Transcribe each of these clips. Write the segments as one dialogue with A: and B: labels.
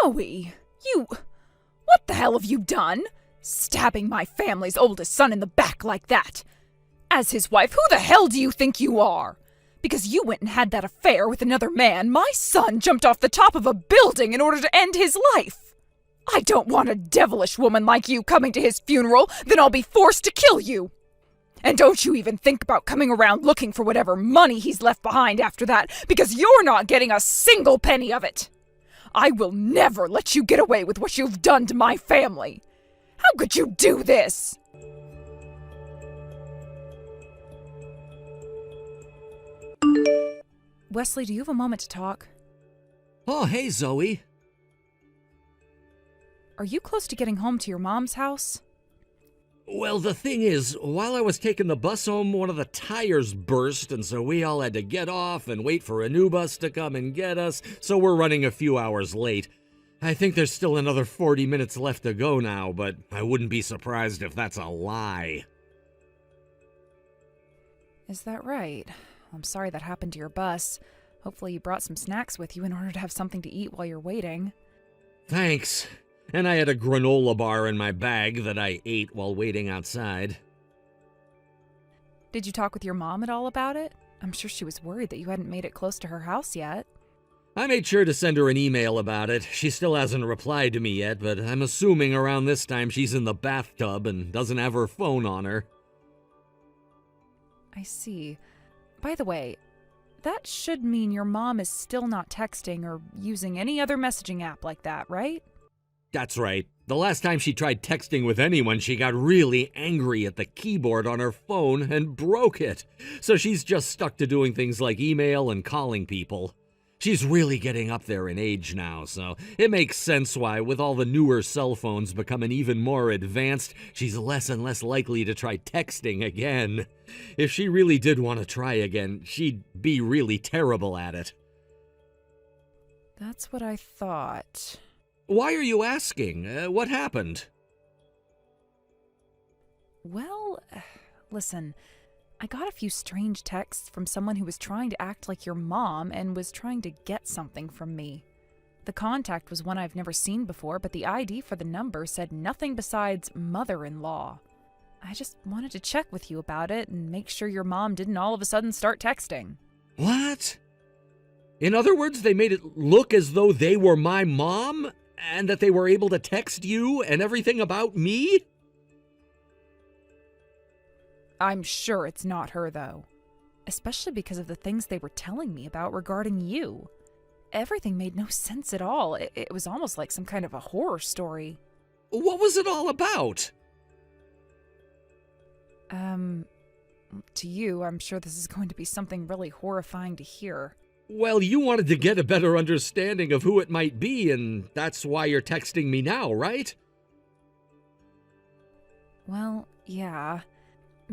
A: Zoe! What the hell have you done? Stabbing my family's oldest son in the back like that. As his wife, who the hell do you think you are? Because you went and had that affair with another man, my son jumped off the top of a building in order to end his life. I don't want a devilish woman like you coming to his funeral, then I'll be forced to kill you. And don't you even think about coming around looking for whatever money he's left behind after that, because you're not getting a single penny of it. I will never let you get away with what you've done to my family. How could you do this? Wesley, do you have a moment to talk?
B: Oh, hey, Zoe.
A: Are you close to getting home to your mom's house?
B: Well, the thing is, while I was taking the bus home, one of the tires burst, and so we all had to get off and wait for a new bus to come and get us, so we're running a few hours late. I think there's still another 40 minutes left to go now, but I wouldn't be surprised if that's a lie.
A: Is that right? I'm sorry that happened to your bus. Hopefully you brought some snacks with you in order to have something to eat while you're waiting.
B: Thanks. And I had a granola bar in my bag that I ate while waiting outside.
A: Did you talk with your mom at all about it? I'm sure she was worried that you hadn't made it close to her house yet.
B: I made sure to send her an email about it. She still hasn't replied to me yet, but I'm assuming around this time she's in the bathtub and doesn't have her phone on her.
A: I see. By the way, that should mean your mom is still not texting or using any other messaging app like that, right?
B: That's right. The last time she tried texting with anyone, she got really angry at the keyboard on her phone and broke it. So she's just stuck to doing things like email and calling people. She's really getting up there in age now, so it makes sense why, with all the newer cell phones becoming even more advanced, she's less and less likely to try texting again. If she really did want to try again, she'd be really terrible at it.
A: That's what I thought.
B: Why are you asking? What happened?
A: Well, listen, I got a few strange texts from someone who was trying to act like your mom and was trying to get something from me. The contact was one I've never seen before, but the ID for the number said nothing besides mother-in-law. I just wanted to check with you about it and make sure your mom didn't all of a sudden start texting.
B: What? In other words, they made it look as though they were my mom? And that they were able to text you and everything about me?
A: I'm sure it's not her, though. Especially because of the things they were telling me about regarding you. Everything made no sense at all. It was almost like some kind of a horror story.
B: What was it all about?
A: To you, I'm sure this is going to be something really horrifying to hear.
B: Well, you wanted to get a better understanding of who it might be, and that's why you're texting me now, right?
A: Well, yeah.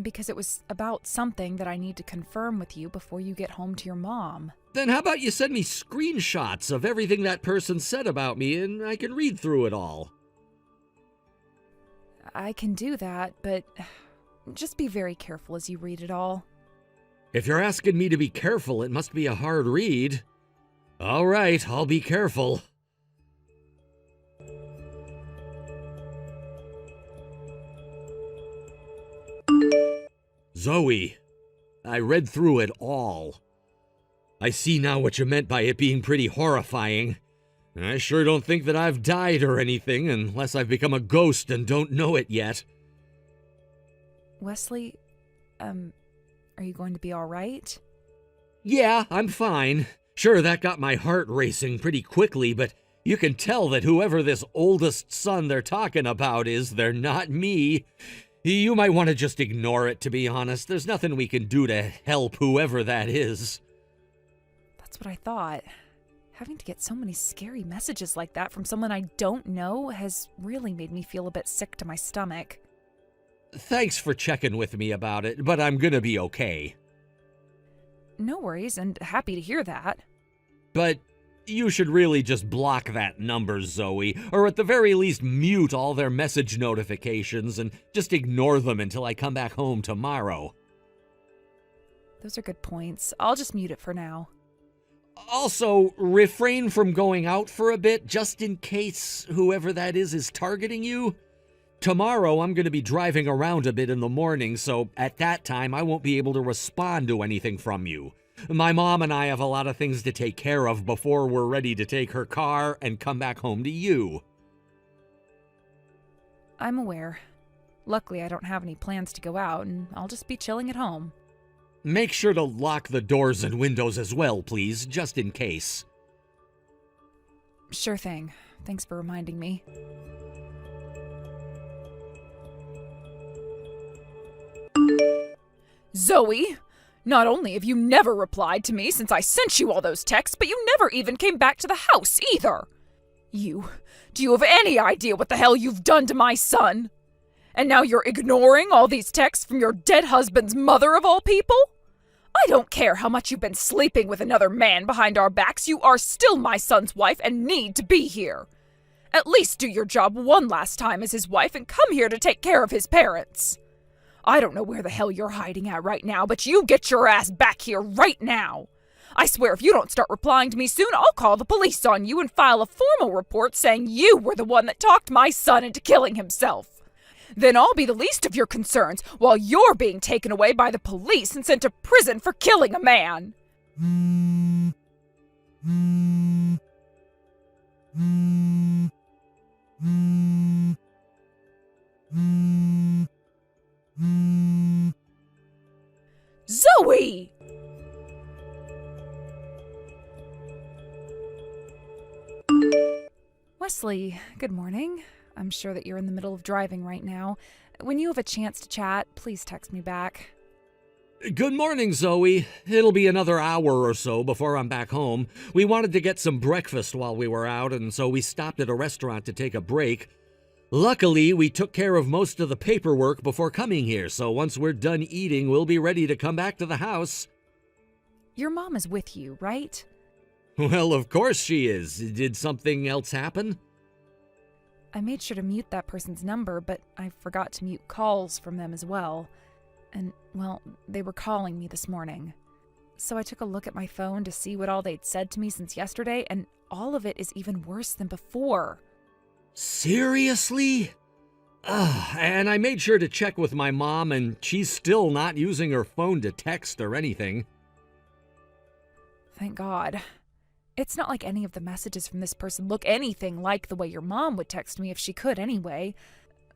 A: Because it was about something that I need to confirm with you before you get home to your mom.
B: Then how about you send me screenshots of everything that person said about me, and I can read through it all.
A: I can do that, but just be very careful as you read it all.
B: If you're asking me to be careful, it must be a hard read. All right, I'll be careful. Zoe, I read through it all. I see now what you meant by it being pretty horrifying. I sure don't think that I've died or anything, unless I've become a ghost and don't know it yet.
A: Wesley, are you going to be all right?
B: Yeah, I'm fine. Sure, that got my heart racing pretty quickly, but you can tell that whoever this oldest son they're talking about is, they're not me. You might want to just ignore it, to be honest. There's nothing we can do to help whoever that is.
A: That's what I thought. Having to get so many scary messages like that from someone I don't know has really made me feel a bit sick to my stomach.
B: Thanks for checking with me about it, but I'm gonna be okay.
A: No worries, and happy to hear that.
B: But you should really just block that number, Zoe, or at the very least mute all their message notifications and just ignore them until I come back home tomorrow.
A: Those are good points. I'll just mute it for now.
B: Also, refrain from going out for a bit just in case whoever that is targeting you. Tomorrow, I'm going to be driving around a bit in the morning, so at that time, I won't be able to respond to anything from you. My mom and I have a lot of things to take care of before we're ready to take her car and come back home to you.
A: I'm aware. Luckily, I don't have any plans to go out, and I'll just be chilling at home.
B: Make sure to lock the doors and windows as well, please, just in case.
A: Sure thing. Thanks for reminding me. Zoe! Not only have you never replied to me since I sent you all those texts, but you never even came back to the house, either! Do you have any idea what the hell you've done to my son? And now you're ignoring all these texts from your dead husband's mother of all people? I don't care how much you've been sleeping with another man behind our backs, you are still my son's wife and need to be here. At least do your job one last time as his wife and come here to take care of his parents. I don't know where the hell you're hiding at right now, but you get your ass back here right now. I swear if you don't start replying to me soon, I'll call the police on you and file a formal report saying you were the one that talked my son into killing himself. Then I'll be the least of your concerns while you're being taken away by the police and sent to prison for killing a man. Zoe! Wesley, good morning. I'm sure that you're in the middle of driving right now. When you have a chance to chat, please text me back.
B: Good morning, Zoe. It'll be another hour or so before I'm back home. We wanted to get some breakfast while we were out, and so we stopped at a restaurant to take a break. Luckily, we took care of most of the paperwork before coming here, so once we're done eating, we'll be ready to come back to the house.
A: Your mom is with you, right?
B: Well, of course she is. Did something else happen?
A: I made sure to mute that person's number, but I forgot to mute calls from them as well. And, well, they were calling me this morning. So I took a look at my phone to see what all they'd said to me since yesterday, and all of it is even worse than before.
B: Seriously? And I made sure to check with my mom, and she's still not using her phone to text or anything.
A: Thank God. It's not like any of the messages from this person look anything like the way your mom would text me if she could anyway.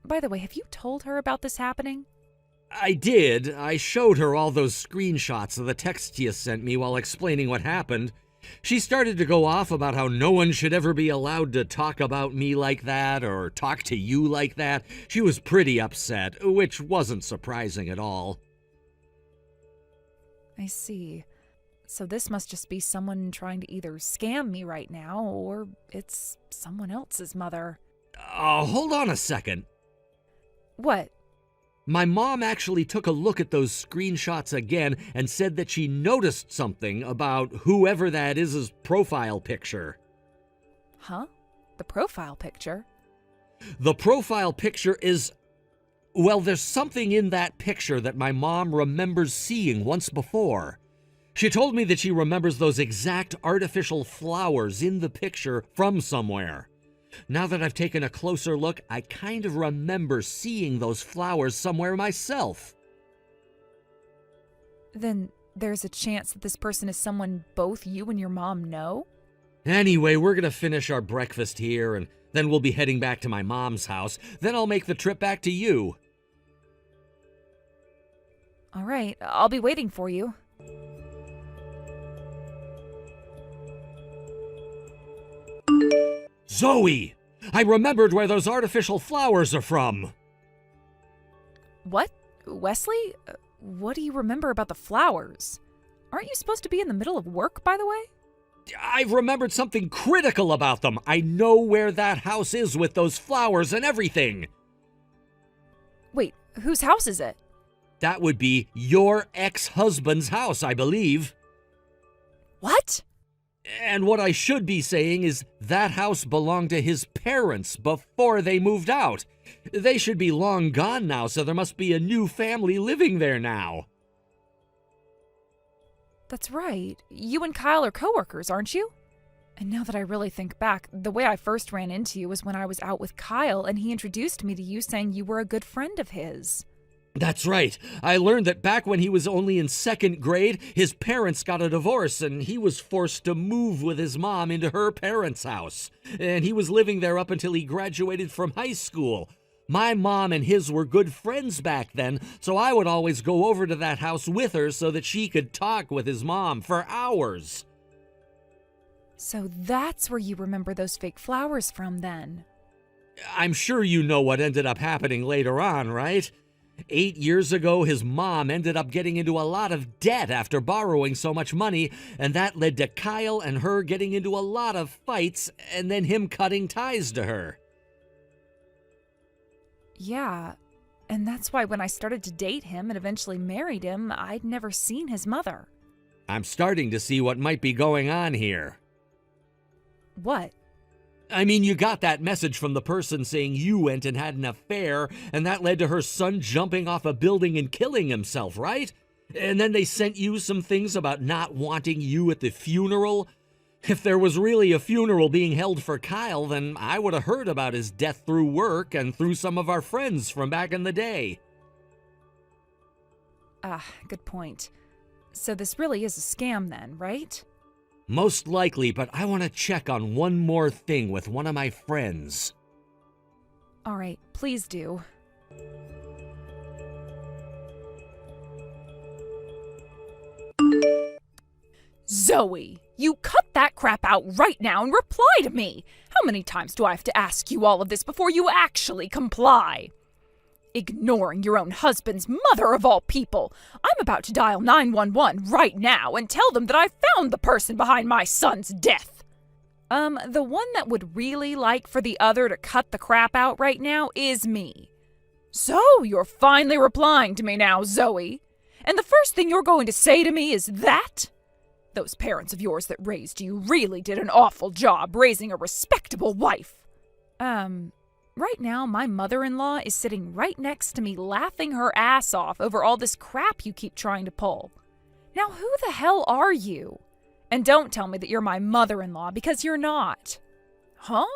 A: By the way, have you told her about this happening?
B: I did. I showed her all those screenshots of the texts you sent me while explaining what happened. She started to go off about how no one should ever be allowed to talk about me like that or talk to you like that. She was pretty upset, which wasn't surprising at all.
A: I see. So this must just be someone trying to either scam me right now, or it's someone else's mother.
B: Hold on a second.
A: What?
B: My mom actually took a look at those screenshots again and said that she noticed something about whoever that is' profile picture.
A: Huh? The profile picture?
B: The profile picture is... Well, there's something in that picture that my mom remembers seeing once before. She told me that she remembers those exact artificial flowers in the picture from somewhere. Now that I've taken a closer look, I kind of remember seeing those flowers somewhere myself.
A: Then there's a chance that this person is someone both you and your mom know?
B: Anyway, we're gonna finish our breakfast here, and then we'll be heading back to my mom's house. Then I'll make the trip back to you.
A: All right, I'll be waiting for you.
B: Zoe! I remembered where those artificial flowers are from!
A: What? Wesley? What do you remember about the flowers? Aren't you supposed to be in the middle of work, by the way?
B: I've remembered something critical about them. I know where that house is with those flowers and everything.
A: Wait, whose house is it?
B: That would be your ex-husband's house, I believe.
A: What?
B: And what I should be saying is that house belonged to his parents before they moved out. They should be long gone now, so there must be a new family living there now.
A: That's right. You and Kyle are coworkers, aren't you? And now that I really think back, the way I first ran into you was when I was out with Kyle and he introduced me to you saying you were a good friend of his.
B: That's right. I learned that back when he was only in second grade, his parents got a divorce and he was forced to move with his mom into her parents' house. And he was living there up until he graduated from high school. My mom and his were good friends back then, so I would always go over to that house with her so that she could talk with his mom for hours.
A: So that's where you remember those fake flowers from then.
B: I'm sure you know what ended up happening later on, right? 8 years ago, his mom ended up getting into a lot of debt after borrowing so much money, and that led to Kyle and her getting into a lot of fights, and then him cutting ties to her.
A: Yeah, and that's why when I started to date him and eventually married him, I'd never seen his mother.
B: I'm starting to see what might be going on here.
A: What?
B: I mean, you got that message from the person saying you went and had an affair, and that led to her son jumping off a building and killing himself, right? And then they sent you some things about not wanting you at the funeral. If there was really a funeral being held for Kyle, then I would have heard about his death through work and through some of our friends from back in the day.
A: Good point. So this really is a scam then, right?
B: Most likely, but I want to check on one more thing with one of my friends.
A: All right, please do. Zoe, you cut that crap out right now and reply to me. How many times do I have to ask you all of this before you actually comply? Ignoring your own husband's mother of all people. I'm about to dial 911 right now and tell them that I found the person behind my son's death. The one that would really like for the other to cut the crap out right now is me. So, you're finally replying to me now, Zoe. And the first thing you're going to say to me is that? Those parents of yours that raised you really did an awful job raising a respectable wife. Right now, my mother-in-law is sitting right next to me laughing her ass off over all this crap you keep trying to pull. Now, who the hell are you? And don't tell me that you're my mother-in-law, because you're not. Huh?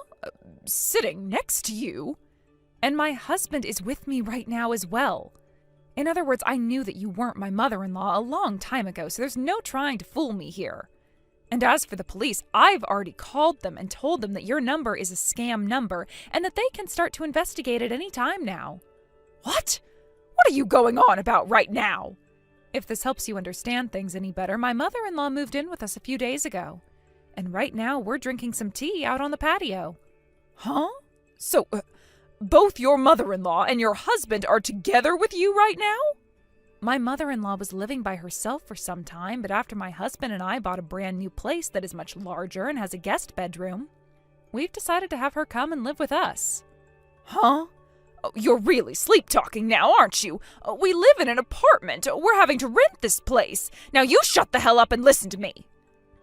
A: Sitting next to you? And my husband is with me right now as well. In other words, I knew that you weren't my mother-in-law a long time ago, so there's no trying to fool me here. And as for the police, I've already called them and told them that your number is a scam number and that they can start to investigate at any time now. What? What are you going on about right now? If this helps you understand things any better, my mother-in-law moved in with us a few days ago. And right now, we're drinking some tea out on the patio. Huh? So, both your mother-in-law and your husband are together with you right now? My mother-in-law was living by herself for some time, but after my husband and I bought a brand new place that is much larger and has a guest bedroom, we've decided to have her come and live with us. Huh? Oh, you're really sleep-talking now, aren't you? We live in an apartment. We're having to rent this place. Now you shut the hell up and listen to me.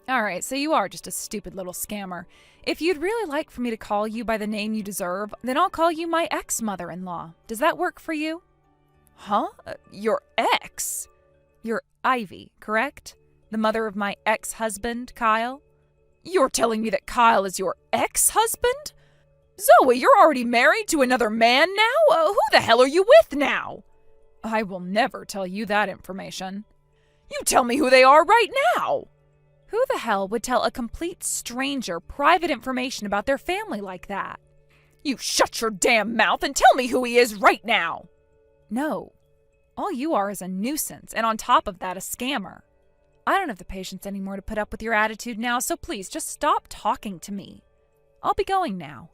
A: All right, so you are just a stupid little scammer. If you'd really like for me to call you by the name you deserve, then I'll call you my ex-mother-in-law. Does that work for you? Huh? Your ex? You're Ivy, correct? The mother of my ex-husband, Kyle? You're telling me that Kyle is your ex-husband? Zoe, you're already married to another man now? Who the hell are you with now? I will never tell you that information. You tell me who they are right now. Who the hell would tell a complete stranger private information about their family like that? You shut your damn mouth and tell me who he is right now. No. All you are is a nuisance, and on top of that, a scammer. I don't have the patience anymore to put up with your attitude now, so please just stop talking to me. I'll be going now.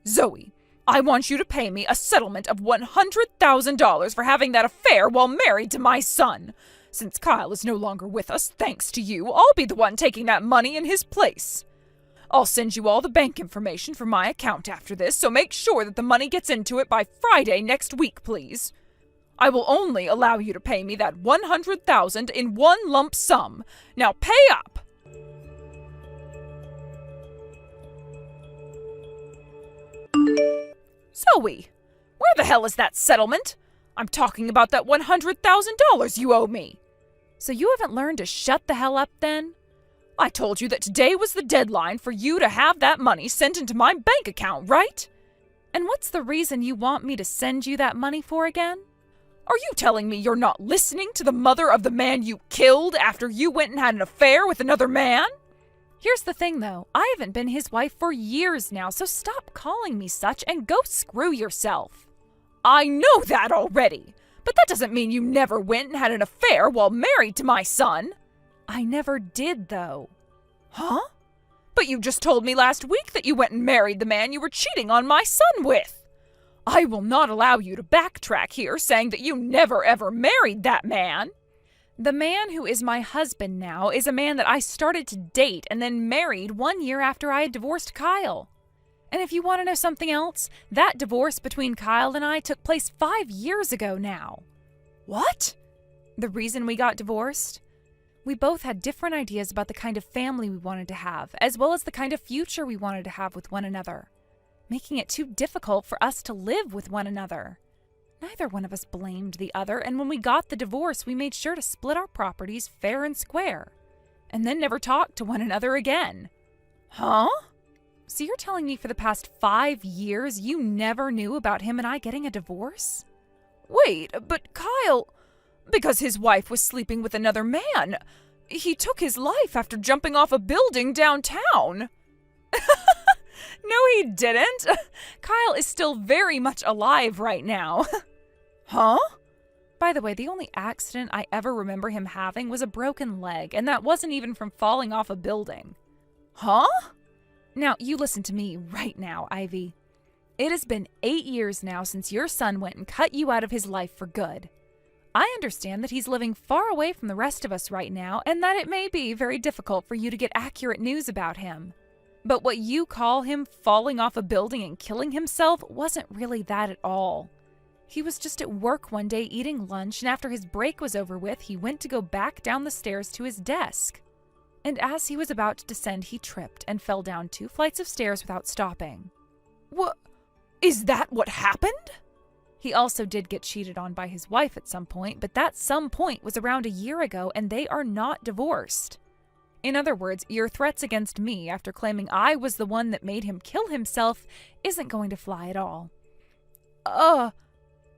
A: Zoe, I want you to pay me a settlement of $100,000 for having that affair while married to my son. Since Kyle is no longer with us, thanks to you, I'll be the one taking that money in his place. I'll send you all the bank information for my account after this, so make sure that the money gets into it by Friday next week, please. I will only allow you to pay me that $100,000 in one lump sum. Now pay up! Zoe, where the hell hell is that settlement? I'm talking about that $100,000 you owe me. So you haven't learned to shut the hell up then? I told you that today was the deadline for you to have that money sent into my bank account, right? And what's the reason you want me to send you that money for again? Are you telling me you're not listening to the mother of the man you killed after you went and had an affair with another man? Here's the thing, though. I haven't been his wife for years now, so stop calling me such and go screw yourself. I know that already, but that doesn't mean you never went and had an affair while married to my son. I never did, though. Huh? But you just told me last week that you went and married the man you were cheating on my son with. I will not allow you to backtrack here, saying that you never ever married that man. The man who is my husband now is a man that I started to date and then married 1 year after I had divorced Kyle. And if you want to know something else, that divorce between Kyle and I took place 5 years ago now. What? The reason we got divorced? We both had different ideas about the kind of family we wanted to have, as well as the kind of future we wanted to have with one another, making it too difficult for us to live with one another. Neither one of us blamed the other, and when we got the divorce, we made sure to split our properties fair and square, and then never talked to one another again. Huh? So you're telling me for the past 5 years you never knew about him and I getting a divorce? Wait, but Kyle... Because his wife was sleeping with another man. He took his life after jumping off a building downtown. No, he didn't. Kyle is still very much alive right now. Huh? By the way, the only accident I ever remember him having was a broken leg, and that wasn't even from falling off a building. Huh? Now, you listen to me right now, Ivy. It has been 8 years now since your son went and cut you out of his life for good. I understand that he's living far away from the rest of us right now, and that it may be very difficult for you to get accurate news about him. But what you call him falling off a building and killing himself wasn't really that at all. He was just at work one day eating lunch, and after his break was over with, he went to go back down the stairs to his desk. And as he was about to descend, he tripped and fell down 2 flights of stairs without stopping. What? Is that what happened? He also did get cheated on by his wife at some point, but that some point was around a year ago, and they are not divorced. In other words, your threats against me after claiming I was the one that made him kill himself isn't going to fly at all.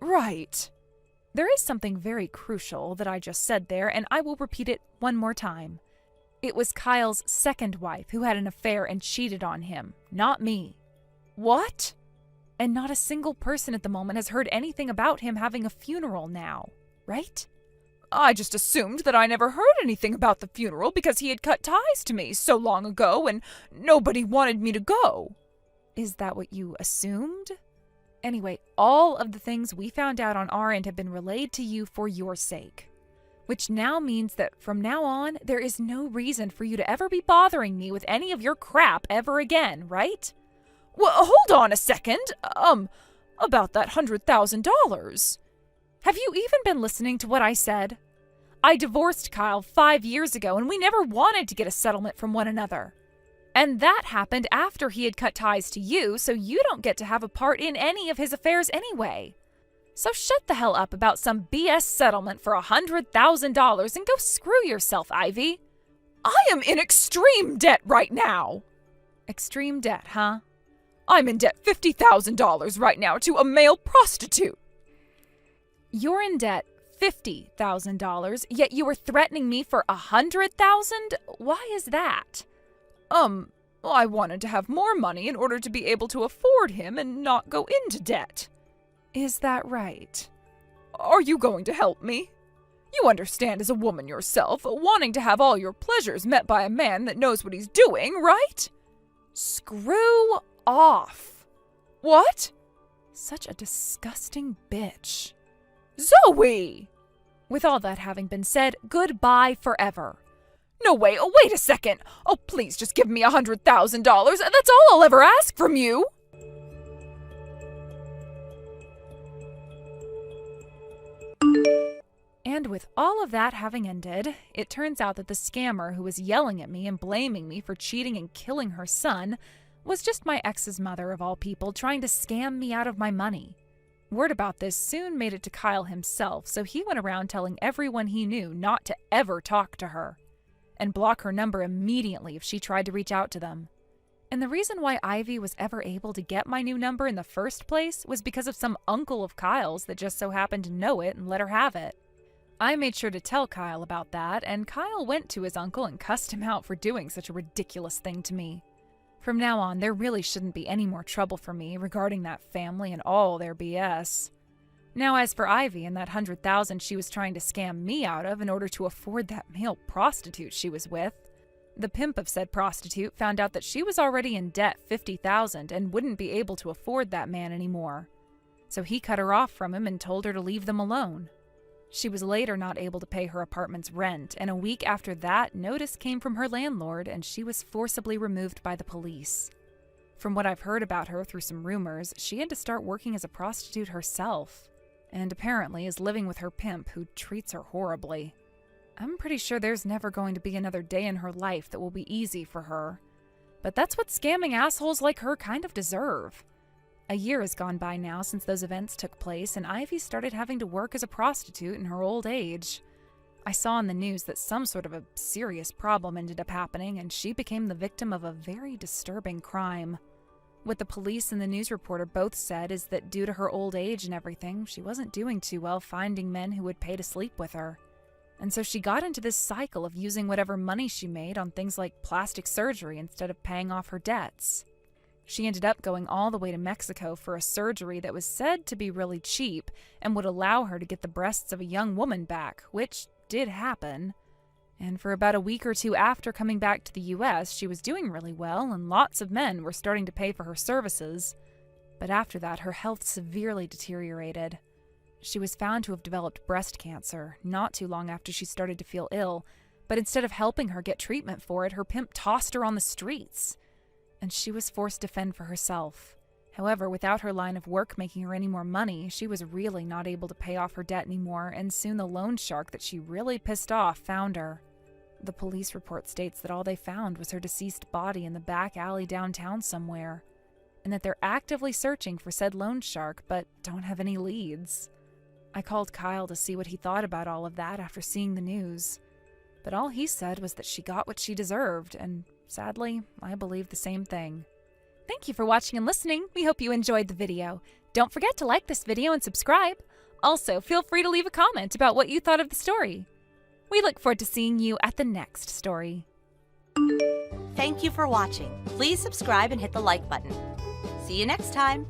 A: Right. There is something very crucial that I just said there, and I will repeat it one more time. It was Kyle's second wife who had an affair and cheated on him, not me. What? And not a single person at the moment has heard anything about him having a funeral now, right? I just assumed that I never heard anything about the funeral because he had cut ties to me so long ago and nobody wanted me to go. Is that what you assumed? Anyway, all of the things we found out on our end have been relayed to you for your sake. Which now means that from now on, there is no reason for you to ever be bothering me with any of your crap ever again, right? Well, hold on a second. About that $100,000. Have you even been listening to what I said? I divorced Kyle 5 years ago, and we never wanted to get a settlement from one another. And that happened after he had cut ties to you, so you don't get to have a part in any of his affairs anyway. So shut the hell up about some BS settlement for $100,000 and go screw yourself, Ivy. I am in extreme debt right now. Extreme debt, huh? I'm in debt $50,000 right now to a male prostitute. You're in debt $50,000, yet you were threatening me for $100,000? Why is that? I wanted to have more money in order to be able to afford him and not go into debt. Is that right? Are you going to help me? You understand as a woman yourself, wanting to have all your pleasures met by a man that knows what he's doing, right? Screw off. What? Such a disgusting bitch. Zoe! With all that having been said, goodbye forever. No way, wait a second. Oh, please just give me $100,000. That's all I'll ever ask from you. And with all of that having ended, it turns out that the scammer who was yelling at me and blaming me for cheating and killing her son was just my ex's mother of all people trying to scam me out of my money. Word about this soon made it to Kyle himself, so he went around telling everyone he knew not to ever talk to her, and block her number immediately if she tried to reach out to them. And the reason why Ivy was ever able to get my new number in the first place was because of some uncle of Kyle's that just so happened to know it and let her have it. I made sure to tell Kyle about that, and Kyle went to his uncle and cussed him out for doing such a ridiculous thing to me. From now on, there really shouldn't be any more trouble for me regarding that family and all their BS. Now, as for Ivy and that $100,000 she was trying to scam me out of in order to afford that male prostitute she was with, the pimp of said prostitute found out that she was already in debt $50,000 and wouldn't be able to afford that man anymore. So he cut her off from him and told her to leave them alone. She was later not able to pay her apartment's rent, and a week after that, notice came from her landlord and she was forcibly removed by the police. From what I've heard about her through some rumors, she had to start working as a prostitute herself, and apparently is living with her pimp who treats her horribly. I'm pretty sure there's never going to be another day in her life that will be easy for her. But that's what scamming assholes like her kind of deserve. A year has gone by now since those events took place, and Ivy started having to work as a prostitute in her old age. I saw in the news that some sort of a serious problem ended up happening, and she became the victim of a very disturbing crime. What the police and the news reporter both said is that due to her old age and everything, she wasn't doing too well finding men who would pay to sleep with her. And so she got into this cycle of using whatever money she made on things like plastic surgery instead of paying off her debts. She ended up going all the way to Mexico for a surgery that was said to be really cheap and would allow her to get the breasts of a young woman back, which did happen. And for about a week or two after coming back to the US, she was doing really well and lots of men were starting to pay for her services. But after that, her health severely deteriorated. She was found to have developed breast cancer not too long after she started to feel ill, but instead of helping her get treatment for it, her pimp tossed her on the streets. And she was forced to fend for herself. However, without her line of work making her any more money, she was really not able to pay off her debt anymore, and soon the loan shark that she really pissed off found her. The police report states that all they found was her deceased body in the back alley downtown somewhere, and that they're actively searching for said loan shark, but don't have any leads. I called Kyle to see what he thought about all of that after seeing the news, but all he said was that she got what she deserved, and sadly, I believe the same thing. Thank you for watching and listening. We hope you enjoyed the video. Don't forget to like this video and subscribe. Also, feel free to leave a comment about what you thought of the story. We look forward to seeing you at the next story.
C: Thank you for watching. Please subscribe and hit the like button. See you next time.